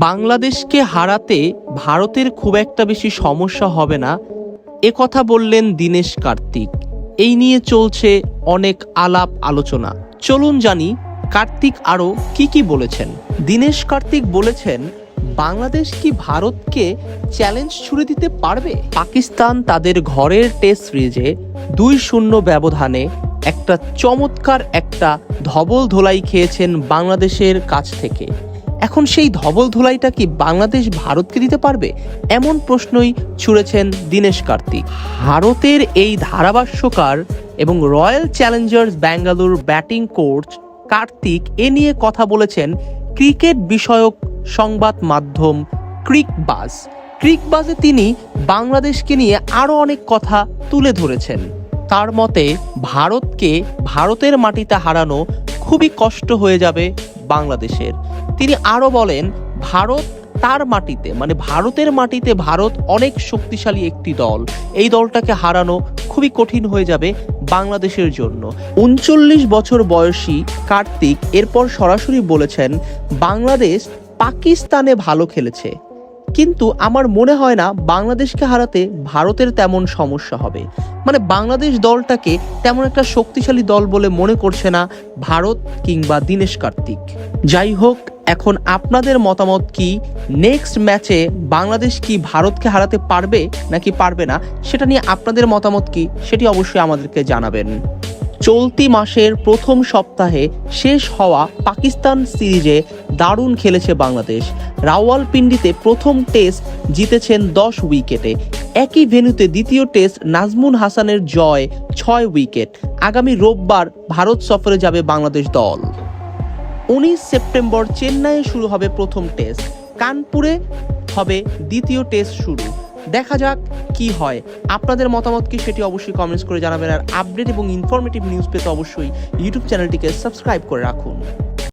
বাংলাদেশকে হারাতে ভারতের খুব একটা বেশি সমস্যা হবে না, এ কথা বললেন দীনেশ কার্তিক। এই নিয়ে চলছে অনেক আলাপ আলোচনা। চলুন জানি কার্তিক আরও কি বলেছেন। দীনেশ কার্তিক বলেছেন, বাংলাদেশ কি ভারতকে চ্যালেঞ্জ ছুড়ে দিতে পারবে? পাকিস্তান তাদের ঘরের টেস্ট সিরিজে 2-0 ব্যবধানে একটা চমৎকার ধবল ধোলাই খেয়েছেন বাংলাদেশের কাছ থেকে। এখন সেই ধবল ধোলাইটা কি বাংলাদেশ ভারতকে দিতে পারবে? এমন প্রশ্নই ছুড়েছেন দীনেশ কার্তিক। ভারতের এই ধারাভাষ্যকার এবং royal challengers Bangalore batting coach Karthik এ নিয়ে কথা বলেছেন ক্রিকেট বিষয়ক সংবাদ মাধ্যম ক্রিকবাজে তিনি বাংলাদেশকে নিয়ে আরও অনেক কথা তুলে ধরেছেন। তার মতে ভারতকে ভারতের মাটিতে হারানো খুবই কষ্ট হয়ে যাবে বাংলাদেশের। তিনি আরও বলেন, ভারত তার মাটিতে ভারতের মাটিতে ভারত অনেক শক্তিশালী একটি দল। এই দলটাকে হারানো খুবই কঠিন হয়ে যাবে বাংলাদেশের জন্য। 39 বছর বয়সী কার্তিক এরপর সরাসরি বলেছেন, বাংলাদেশ পাকিস্তানে ভালো খেলেছে, কিন্তু আমার মনে হয় না বাংলাদেশকে হারাতে ভারতের তেমন সমস্যা হবে। বাংলাদেশ দলটাকে তেমন একটা শক্তিশালী দল বলে মনে করছে না ভারত কিংবা দীনেশ কার্তিক। যাই হোক, এখন আপনাদের মতামত কি? নেক্সট ম্যাচে বাংলাদেশ কি ভারতকে হারাতে পারবে নাকি পারবে না, সেটা নিয়ে আপনাদের মতামত কি সেটি অবশ্যই আমাদেরকে জানাবেন। চলতি মাসের প্রথম সপ্তাহে শেষ হওয়া পাকিস্তান সিরিজে দারুণ খেলেছে বাংলাদেশ। রাওয়ালপিন্ডিতে প্রথম টেস্ট জিতেছেন 10 উইকেটে। একই ভেন্যুতে দ্বিতীয় টেস্ট নাজমুল হাসানের জয় 6 উইকেট। আগামী রোববার ভারত সফরে যাবে বাংলাদেশ দল। 19 সেপ্টেম্বর চেন্নাইয়ে শুরু হবে প্রথম টেস্ট, কানপুরে হবে দ্বিতীয় টেস্ট শুরু। দেখা যাক কি হয়। আপনাদের মতামত কি সেটি অবশ্যই কমেন্টস করে জানাবেন। আর আপডেট এবং ইনফরমেটিভ নিউজ পেতে অবশ্যই ইউটিউব চ্যানেলটিকে সাবস্ক্রাইব করে রাখুন।